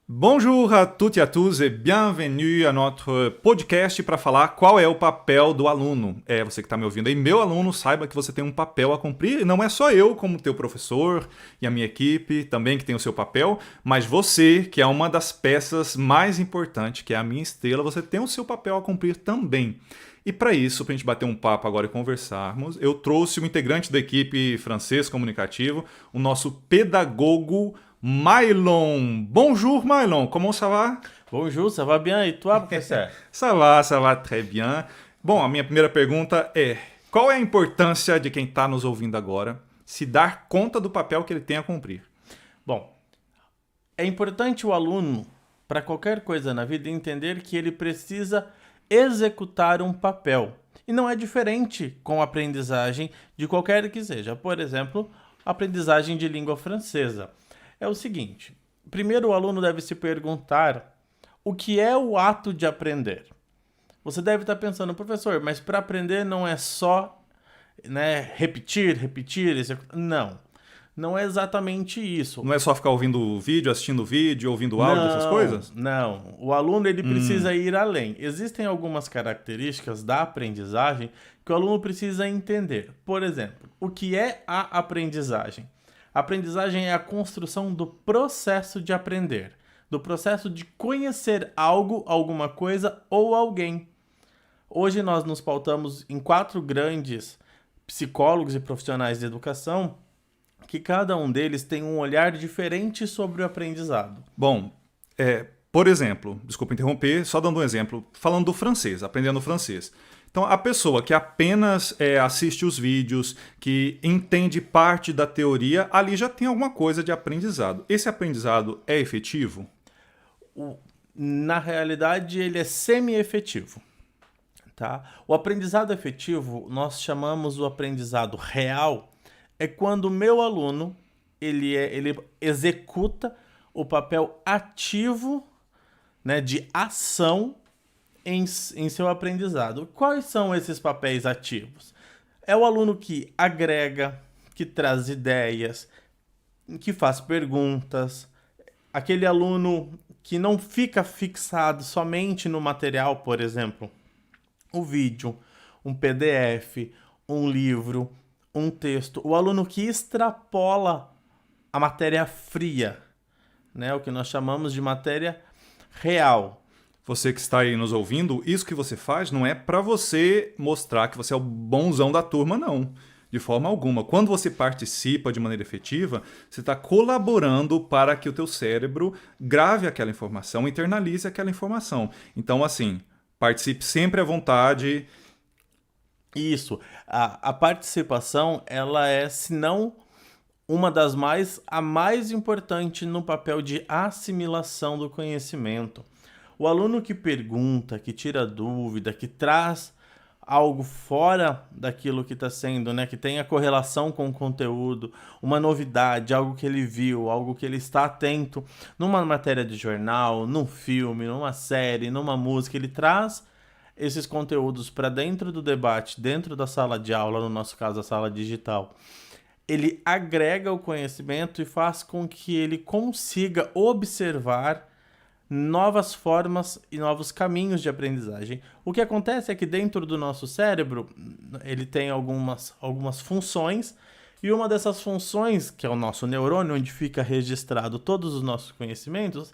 Bonjour à toutes et à tous et bienvenue à notre podcast para falar qual é o papel do aluno. Você que está me ouvindo aí, meu aluno, saiba que você tem um papel a cumprir e não é só eu como teu professor e a minha equipe também que tem o seu papel, mas você que é uma das peças mais importantes, que é a minha estrela, você tem o seu papel a cumprir também. E para isso, para a gente bater um papo agora e conversarmos, eu trouxe um integrante da equipe francês comunicativo, o nosso pedagogo Mylon. Bonjour Mylon, comment ça va? Bonjour, ça va bien? Et toi, professeur? Ça va très bien. Bom, a minha primeira pergunta é: qual é a importância de quem está nos ouvindo agora se dar conta do papel que ele tem a cumprir? Bom, é importante o aluno, para qualquer coisa na vida, entender que ele precisa executar um papel. E não é diferente com a aprendizagem de qualquer que seja. Por exemplo, aprendizagem de língua francesa. É o seguinte: primeiro o aluno deve se perguntar o que é o ato de aprender. Você deve estar pensando, professor, mas para aprender não é só, repetir, executar. Não é exatamente isso. Não é só ficar ouvindo vídeo, assistindo vídeo, ouvindo áudio, essas coisas? Não. O aluno ele precisa ir além. Existem algumas características da aprendizagem que o aluno precisa entender. Por exemplo, o que é a aprendizagem? A aprendizagem é a construção do processo de aprender, do processo de conhecer algo, alguma coisa ou alguém. Hoje nós nos pautamos em 4 grandes psicólogos e profissionais de educação, que cada um deles tem um olhar diferente sobre o aprendizado. Bom, por exemplo, desculpa interromper, só dando um exemplo, falando do francês, aprendendo francês. Então, a pessoa que apenas assiste os vídeos, que entende parte da teoria, ali já tem alguma coisa de aprendizado. Esse aprendizado é efetivo? Na realidade, ele é semi-efetivo. Tá? O aprendizado efetivo, nós chamamos o aprendizado real, é quando o meu aluno ele executa o papel ativo, de ação em seu aprendizado. Quais são esses papéis ativos? É o aluno que agrega, que traz ideias, que faz perguntas, aquele aluno que não fica fixado somente no material, por exemplo, o vídeo, um PDF, um livro, um texto. O aluno que extrapola a matéria fria, o que nós chamamos de matéria real. Você que está aí nos ouvindo, isso que você faz não é para você mostrar que você é o bonzão da turma, não. De forma alguma. Quando você participa de maneira efetiva, você está colaborando para que o teu cérebro grave aquela informação, internalize aquela informação. Então, assim, participe sempre à vontade. Isso. A participação, ela é, se não a mais importante no papel de assimilação do conhecimento. O aluno que pergunta, que tira dúvida, que traz algo fora daquilo que está sendo, que tem a correlação com o conteúdo, uma novidade, algo que ele viu, algo que ele está atento, numa matéria de jornal, num filme, numa série, numa música, ele traz esses conteúdos para dentro do debate, dentro da sala de aula, no nosso caso a sala digital. Ele agrega o conhecimento e faz com que ele consiga observar novas formas e novos caminhos de aprendizagem. O que acontece é que dentro do nosso cérebro, ele tem algumas funções, e uma dessas funções, que é o nosso neurônio, onde fica registrado todos os nossos conhecimentos,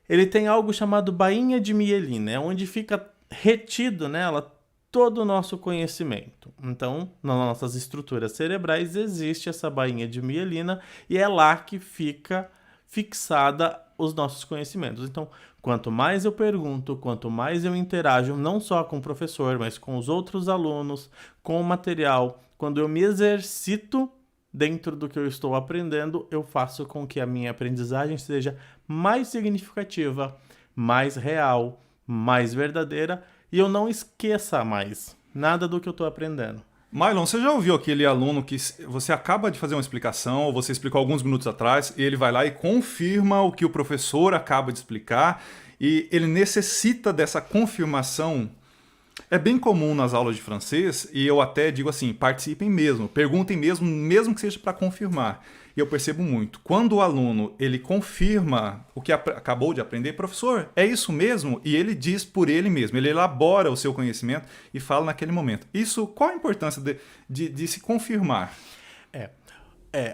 ele tem algo chamado bainha de mielina, onde fica retido nela todo o nosso conhecimento. Então, nas nossas estruturas cerebrais existe essa bainha de mielina e é lá que fica fixada os nossos conhecimentos. Então, quanto mais eu pergunto, quanto mais eu interajo, não só com o professor, mas com os outros alunos, com o material, quando eu me exercito dentro do que eu estou aprendendo, eu faço com que a minha aprendizagem seja mais significativa, mais real, mais verdadeira, e eu não esqueça mais nada do que eu estou aprendendo. Mylon, você já ouviu aquele aluno que você acaba de fazer uma explicação, ou você explicou alguns minutos atrás, e ele vai lá e confirma o que o professor acaba de explicar, e ele necessita dessa confirmação? É bem comum nas aulas de francês, e eu até digo assim, participem mesmo, perguntem mesmo, mesmo que seja para confirmar. e eu percebo muito. Quando o aluno ele confirma o que acabou de aprender, professor, é isso mesmo? E ele diz por ele mesmo, ele elabora o seu conhecimento e fala naquele momento. Isso, qual a importância de se confirmar?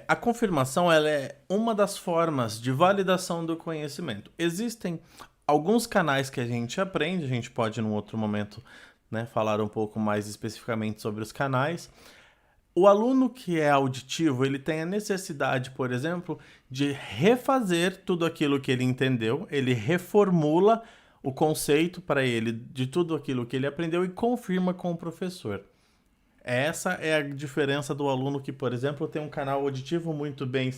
A confirmação ela é uma das formas de validação do conhecimento. Existem alguns canais que a gente aprende, a gente pode, num outro momento, né, falar um pouco mais especificamente sobre os canais. O aluno que é auditivo, ele tem a necessidade, por exemplo, de refazer tudo aquilo que ele entendeu, ele reformula o conceito para ele de tudo aquilo que ele aprendeu e confirma com o professor. Essa é a diferença do aluno que, por exemplo, tem um canal auditivo muito bem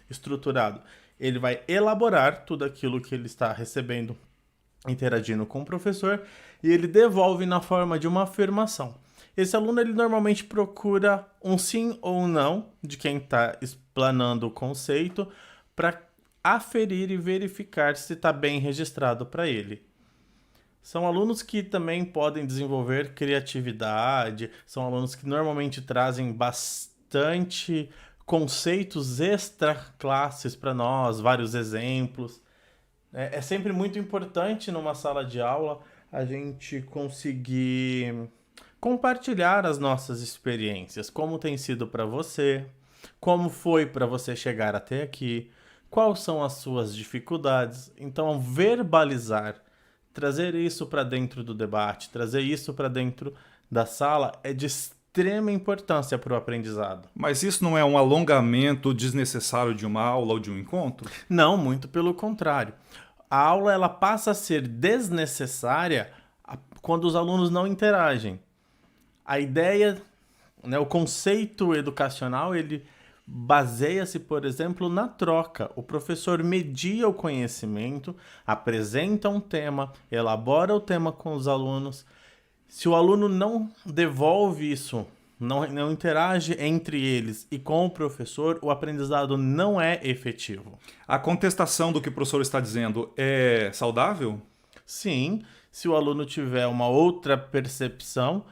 estruturado. Ele vai elaborar tudo aquilo que ele está recebendo, interagindo com o professor, e ele devolve na forma de uma afirmação. Esse aluno, ele normalmente procura um sim ou um não de quem está explanando o conceito para aferir e verificar se está bem registrado para ele. São alunos que também podem desenvolver criatividade, são alunos que normalmente trazem bastante conceitos extra classes para nós, vários exemplos. É sempre muito importante numa sala de aula a gente conseguir compartilhar as nossas experiências, como tem sido para você, como foi para você chegar até aqui, quais são as suas dificuldades. Então, verbalizar, trazer isso para dentro do debate, trazer isso para dentro da sala é de extrema importância para o aprendizado. Mas isso não é um alongamento desnecessário de uma aula ou de um encontro? Não, muito pelo contrário. A aula ela passa a ser desnecessária quando os alunos não interagem. A ideia, né, o conceito educacional, ele baseia-se, por exemplo, na troca. O professor media o conhecimento, apresenta um tema, elabora o tema com os alunos. Se o aluno não devolve isso, não interage entre eles e com o professor, o aprendizado não é efetivo. A contestação do que o professor está dizendo é saudável? Sim, se o aluno tiver uma outra percepção.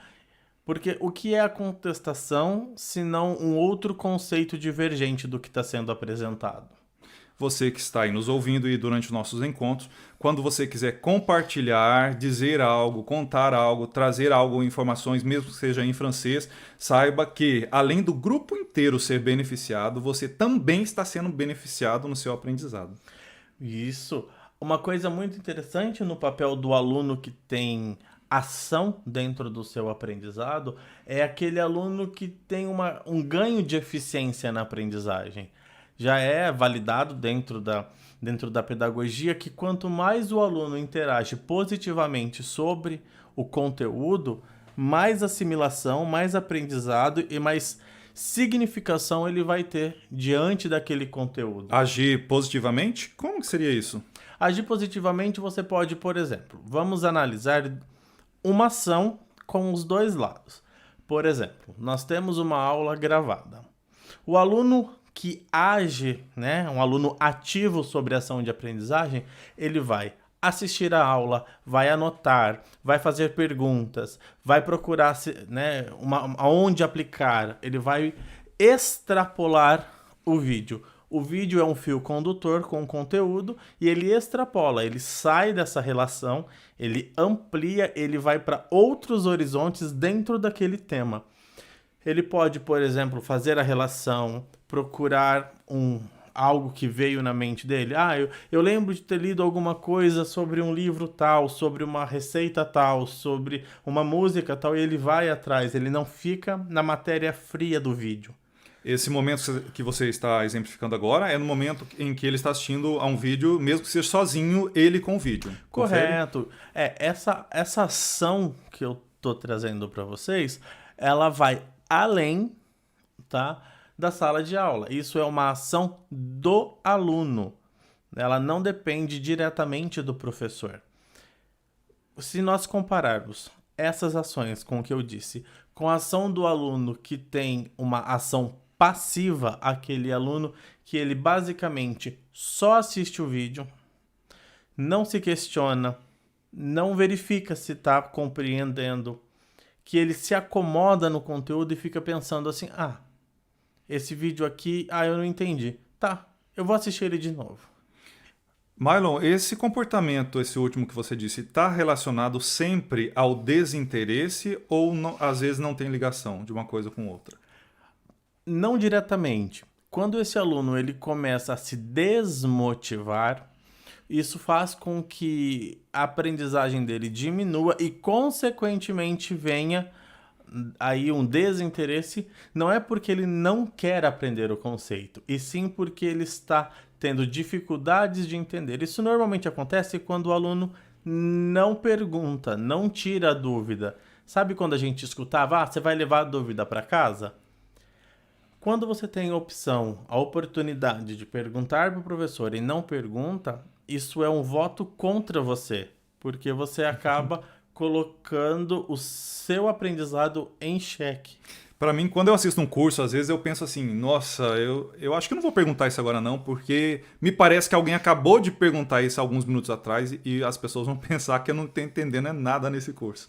Porque o que é a contestação, se não um outro conceito divergente do que está sendo apresentado? Você que está aí nos ouvindo e durante os nossos encontros, quando você quiser compartilhar, dizer algo, contar algo, trazer algo, informações, mesmo que seja em francês, saiba que, além do grupo inteiro ser beneficiado, você também está sendo beneficiado no seu aprendizado. Isso. Uma coisa muito interessante no papel do aluno que tem ação dentro do seu aprendizado é aquele aluno que tem um ganho de eficiência na aprendizagem. Já é validado dentro da pedagogia que quanto mais o aluno interage positivamente sobre o conteúdo, mais assimilação, mais aprendizado e mais significação ele vai ter diante daquele conteúdo. Agir positivamente? Como que seria isso? Agir positivamente você pode, por exemplo, vamos analisar uma ação com os dois lados. Por exemplo, nós temos uma aula gravada. O aluno que age, né, um aluno ativo sobre a ação de aprendizagem, ele vai assistir a aula, vai anotar, vai fazer perguntas, vai procurar, né, aonde aplicar, ele vai extrapolar o vídeo. O vídeo é um fio condutor com conteúdo e ele extrapola, ele sai dessa relação, ele amplia, ele vai para outros horizontes dentro daquele tema. Ele pode, por exemplo, fazer a relação, procurar algo que veio na mente dele. Eu lembro de ter lido alguma coisa sobre um livro tal, sobre uma receita tal, sobre uma música tal, e ele vai atrás, ele não fica na matéria fria do vídeo. Esse momento que você está exemplificando agora é no momento em que ele está assistindo a um vídeo, mesmo que seja sozinho, ele com o vídeo. Correto. Essa ação que eu estou trazendo para vocês, ela vai além, tá, da sala de aula. Isso é uma ação do aluno. Ela não depende diretamente do professor. Se nós compararmos essas ações com o que eu disse, com a ação do aluno que tem uma ação passiva, aquele aluno que ele basicamente só assiste o vídeo, não se questiona, não verifica se está compreendendo, que ele se acomoda no conteúdo e fica pensando assim, esse vídeo aqui, eu não entendi. Tá, eu vou assistir ele de novo. Mylon, esse comportamento, esse último que você disse, está relacionado sempre ao desinteresse ou às vezes não tem ligação de uma coisa com outra? Não diretamente. Quando esse aluno ele começa a se desmotivar, isso faz com que a aprendizagem dele diminua e, consequentemente, venha aí um desinteresse. Não é porque ele não quer aprender o conceito, e sim porque ele está tendo dificuldades de entender. Isso normalmente acontece quando o aluno não pergunta, não tira a dúvida. Sabe quando a gente escutava, você vai levar a dúvida para casa? Quando você tem a opção, a oportunidade de perguntar para o professor e não pergunta, isso é um voto contra você, porque você acaba colocando o seu aprendizado em xeque. Para mim, quando eu assisto um curso, às vezes eu penso assim, nossa, eu acho que eu não vou perguntar isso agora não, porque me parece que alguém acabou de perguntar isso alguns minutos atrás e as pessoas vão pensar que eu não estou entendendo nada nesse curso.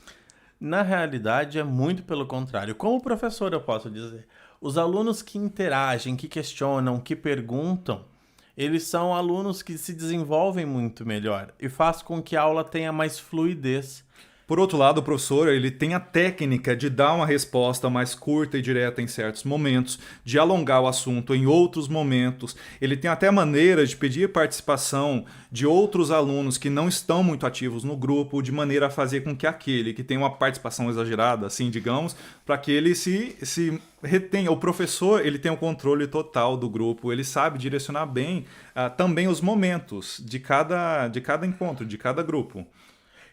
Na realidade, é muito pelo contrário. Como professor, eu posso dizer, os alunos que interagem, que questionam, que perguntam, eles são alunos que se desenvolvem muito melhor e faz com que a aula tenha mais fluidez. Por outro lado, o professor ele tem a técnica de dar uma resposta mais curta e direta em certos momentos, de alongar o assunto em outros momentos. Ele tem até maneira de pedir participação de outros alunos que não estão muito ativos no grupo, de maneira a fazer com que aquele que tem uma participação exagerada, assim, digamos, para que ele se retenha. O professor ele tem o controle total do grupo, ele sabe direcionar bem também os momentos de cada encontro, de cada grupo.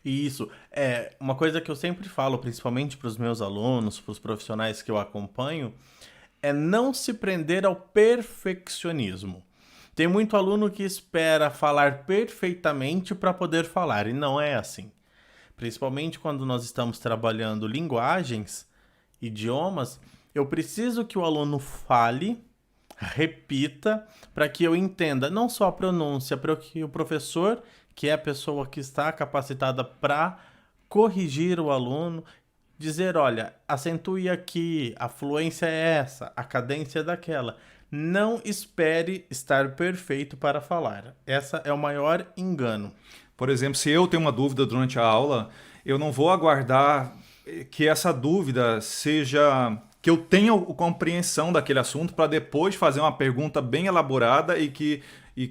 E isso é uma coisa que eu sempre falo, principalmente para os meus alunos, para os profissionais que eu acompanho, é não se prender ao perfeccionismo. Tem muito aluno que espera falar perfeitamente para poder falar, e não é assim. Principalmente quando nós estamos trabalhando linguagens, idiomas, eu preciso que o aluno fale, repita, para que eu entenda não só a pronúncia, para que o professor, que é a pessoa que está capacitada para corrigir o aluno, dizer, olha, acentue aqui, a fluência é essa, a cadência é daquela. Não espere estar perfeito para falar. Essa é o maior engano. Por exemplo, se eu tenho uma dúvida durante a aula, eu não vou aguardar que essa dúvida seja... que eu tenha a compreensão daquele assunto para depois fazer uma pergunta bem elaborada e que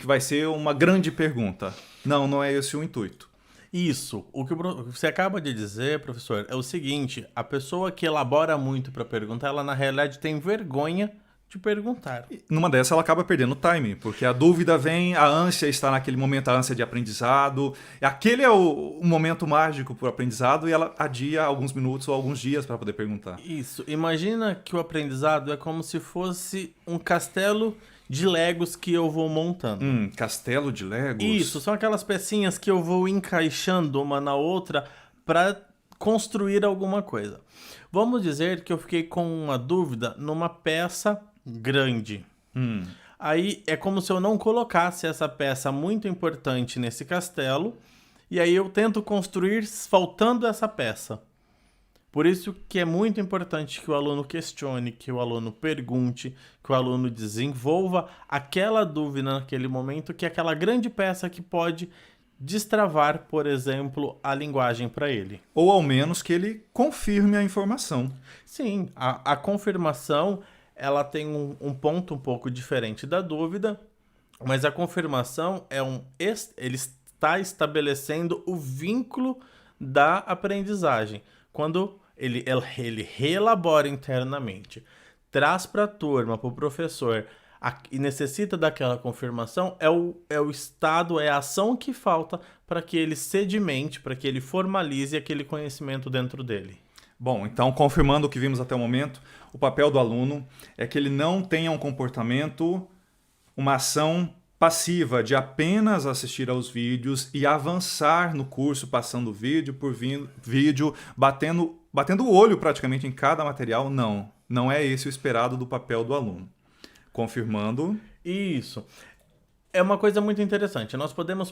vai ser uma grande pergunta. Não é esse o intuito. Isso. O que você acaba de dizer, professor, é o seguinte: a pessoa que elabora muito para perguntar, ela na realidade tem vergonha de perguntar. Numa dessas ela acaba perdendo o time, porque a dúvida vem, a ânsia está naquele momento, a ânsia de aprendizado. Aquele é o momento mágico para o aprendizado e ela adia alguns minutos ou alguns dias para poder perguntar. Isso. Imagina que o aprendizado é como se fosse um castelo de Legos que eu vou montando. Castelo de Legos? Isso, são aquelas pecinhas que eu vou encaixando uma na outra para construir alguma coisa. Vamos dizer que eu fiquei com uma dúvida numa peça grande. Aí é como se eu não colocasse essa peça muito importante nesse castelo, e aí eu tento construir faltando essa peça. Por isso que é muito importante que o aluno questione, que o aluno pergunte, que o aluno desenvolva aquela dúvida naquele momento, que é aquela grande peça que pode destravar, por exemplo, a linguagem para ele. Ou ao menos que ele confirme a informação. Sim, a confirmação ela tem um ponto um pouco diferente da dúvida, mas a confirmação ele está estabelecendo o vínculo da aprendizagem. Quando ele reelabora internamente, traz para a turma, para o professor, e necessita daquela confirmação, é o estado, é a ação que falta para que ele sedimente, para que ele formalize aquele conhecimento dentro dele. Bom, então, confirmando o que vimos até o momento, o papel do aluno é que ele não tenha um comportamento, uma ação passiva de apenas assistir aos vídeos e avançar no curso, passando vídeo por vídeo, batendo o olho praticamente em cada material. Não é esse o esperado do papel do aluno. Confirmando. Isso. É uma coisa muito interessante. Nós vamos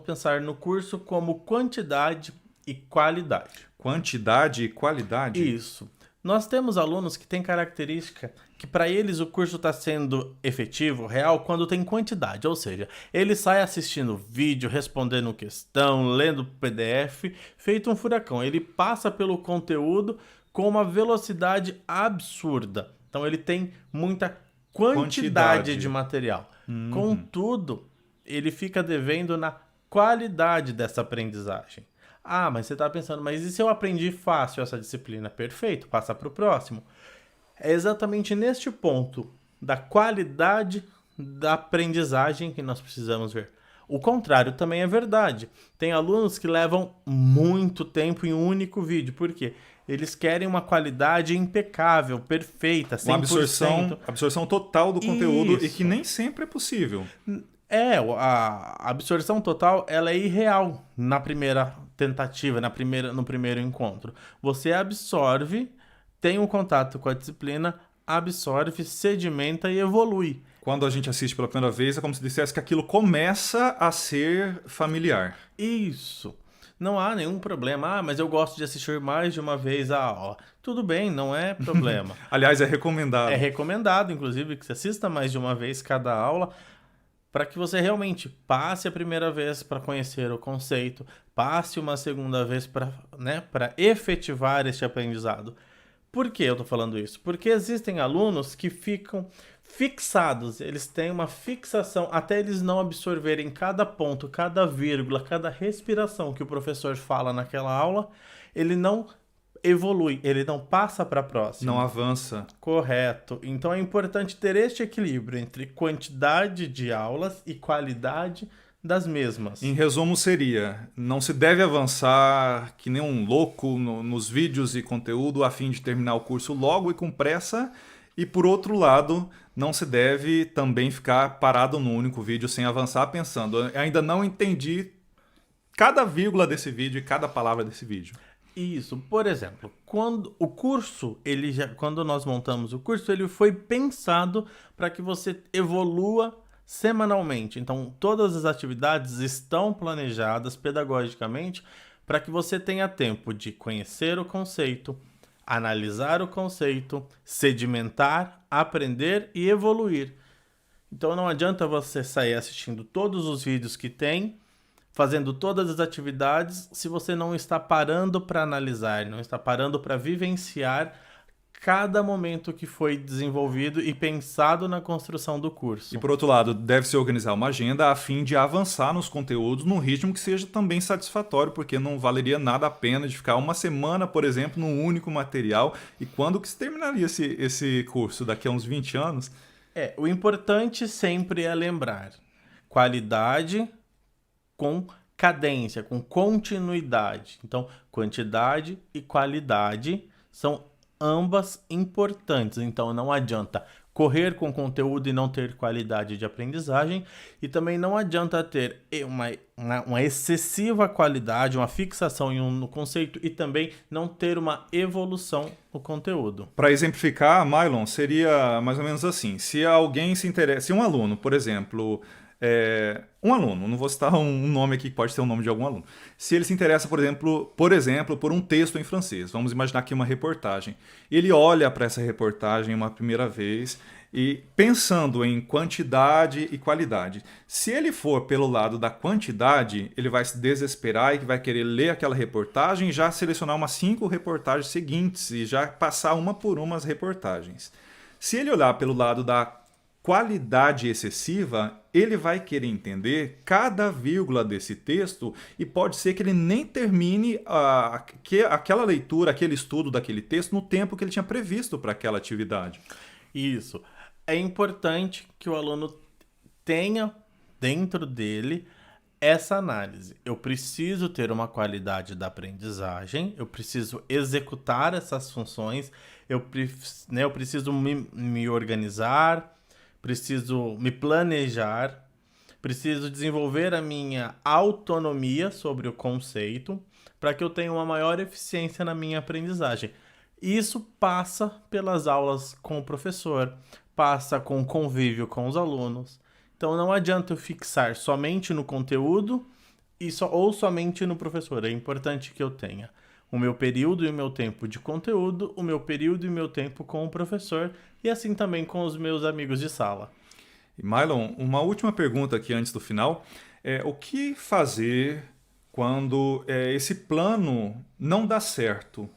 pensar no curso como quantidade e qualidade. Quantidade e qualidade? Isso. Nós temos alunos que têm característica que para eles o curso está sendo efetivo, real, quando tem quantidade. Ou seja, ele sai assistindo vídeo, respondendo questão, lendo PDF, feito um furacão. Ele passa pelo conteúdo com uma velocidade absurda. Então ele tem muita quantidade de material. Contudo, ele fica devendo na qualidade dessa aprendizagem. Ah, mas você está pensando, mas e se eu aprendi fácil essa disciplina? Perfeito, passa para o próximo. É exatamente neste ponto da qualidade da aprendizagem que nós precisamos ver. O contrário também é verdade. Tem alunos que levam muito tempo em um único vídeo. Por quê? Eles querem uma qualidade impecável, perfeita, 100%. Uma absorção total do conteúdo. Isso. E que nem sempre é possível. A absorção total ela é irreal na primeira tentativa, no primeiro encontro. Você absorve, tem um contato com a disciplina, absorve, sedimenta e evolui. Quando a gente assiste pela primeira vez, é como se dissesse que aquilo começa a ser familiar. Isso. Não há nenhum problema. Ah, mas eu gosto de assistir mais de uma vez a aula. Tudo bem, não é problema. Aliás, é recomendado. É recomendado, inclusive, que você assista mais de uma vez cada aula, para que você realmente passe a primeira vez para conhecer o conceito, passe uma segunda vez para efetivar este aprendizado. Por que eu estou falando isso? Porque existem alunos que ficam fixados, eles têm uma fixação até eles não absorverem cada ponto, cada vírgula, cada respiração que o professor fala naquela aula, ele não evolui, ele não passa para a próxima. Não avança. Correto. Então é importante ter este equilíbrio entre quantidade de aulas e qualidade das mesmas. Em resumo seria, não se deve avançar que nem um louco nos vídeos e conteúdo a fim de terminar o curso logo e com pressa. E por outro lado, não se deve também ficar parado num único vídeo sem avançar pensando, ainda não entendi cada vírgula desse vídeo e cada palavra desse vídeo. Isso, por exemplo, quando nós montamos o curso, ele foi pensado para que você evolua semanalmente. Então, todas as atividades estão planejadas pedagogicamente para que você tenha tempo de conhecer o conceito, analisar o conceito, sedimentar, aprender e evoluir. Então, não adianta você sair assistindo todos os vídeos que tem, fazendo todas as atividades, se você não está parando para analisar, não está parando para vivenciar cada momento que foi desenvolvido e pensado na construção do curso. E por outro lado, deve-se organizar uma agenda a fim de avançar nos conteúdos num ritmo que seja também satisfatório, porque não valeria nada a pena de ficar uma semana, por exemplo, num único material. E quando que se terminaria esse curso? Daqui a uns 20 anos? O importante sempre é lembrar qualidade com cadência, com continuidade. Então, quantidade e qualidade são ambas importantes. Então, não adianta correr com conteúdo e não ter qualidade de aprendizagem, e também não adianta ter uma excessiva qualidade, uma fixação em um conceito e também não ter uma evolução no conteúdo. Para exemplificar, Mylon, seria mais ou menos assim. Se alguém se interessa, se um aluno, por exemplo, um aluno, não vou citar um nome aqui que pode ser o nome de algum aluno. Se ele se interessa, por exemplo, por um texto em francês, vamos imaginar aqui uma reportagem. Ele olha para essa reportagem uma primeira vez e pensando em quantidade e qualidade. Se ele for pelo lado da quantidade, ele vai se desesperar e vai querer ler aquela reportagem e já selecionar umas 5 reportagens seguintes e já passar uma por uma as reportagens. Se ele olhar pelo lado da qualidade excessiva, ele vai querer entender cada vírgula desse texto e pode ser que ele nem termine aquela leitura, aquele estudo daquele texto no tempo que ele tinha previsto para aquela atividade. Isso. É importante que o aluno tenha dentro dele essa análise. Eu preciso ter uma qualidade da aprendizagem, eu preciso executar essas funções, eu preciso me organizar, preciso me planejar, preciso desenvolver a minha autonomia sobre o conceito para que eu tenha uma maior eficiência na minha aprendizagem. Isso passa pelas aulas com o professor, passa com o convívio com os alunos. Então não adianta eu fixar somente no conteúdo ou somente no professor. É importante que eu tenha o meu período e o meu tempo de conteúdo, o meu período e o meu tempo com o professor e assim também com os meus amigos de sala. E Mylon, uma última pergunta aqui antes do final. O que fazer quando esse plano não dá certo?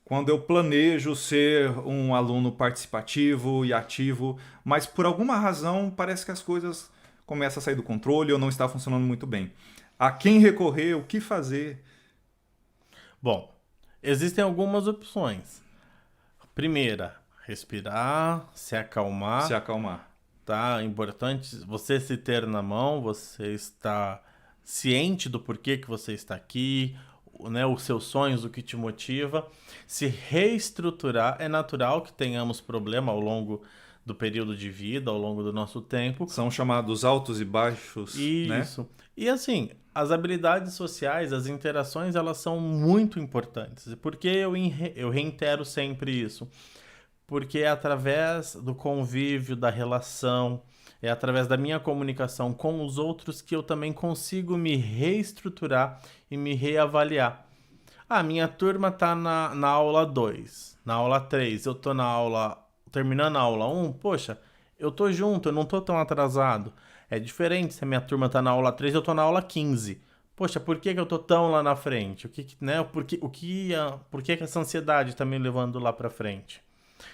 Quando eu planejo ser um aluno participativo e ativo, mas por alguma razão parece que as coisas começam a sair do controle ou não está funcionando muito bem. A quem recorrer, o que fazer? Bom, existem algumas opções. Primeira, respirar, se Se acalmar, acalmar. tá? É importante você se ter na mão, você está ciente do porquê que você está aqui, né? Os seus sonhos, o que te motiva. Se reestruturar, é natural que tenhamos problema ao longo do período de vida, ao longo do nosso tempo. São chamados altos e baixos, né? Isso. E assim, as habilidades sociais, as interações, elas são muito importantes. Por que eu reitero sempre isso? Porque é através do convívio, da relação, é através da minha comunicação com os outros que eu também consigo me reestruturar e me reavaliar. Ah, minha turma tá na aula 2, na aula 3, eu tô na aula, terminando a aula um. Poxa, eu tô junto, eu não tô tão atrasado. É diferente se a minha turma tá na aula 3, eu tô na aula 15. Poxa, por que que eu tô tão lá na frente? Né, por que que essa ansiedade tá me levando lá pra frente?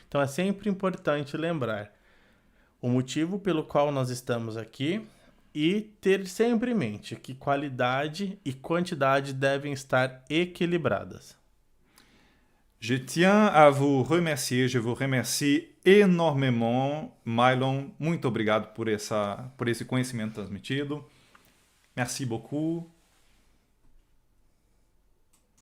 Então é sempre importante lembrar o motivo pelo qual nós estamos aqui e ter sempre em mente que qualidade e quantidade devem estar equilibradas. Je tiens à vous remercier, je vous remercie énormément, Mylon. Muito obrigado por esse conhecimento transmitido. Merci beaucoup.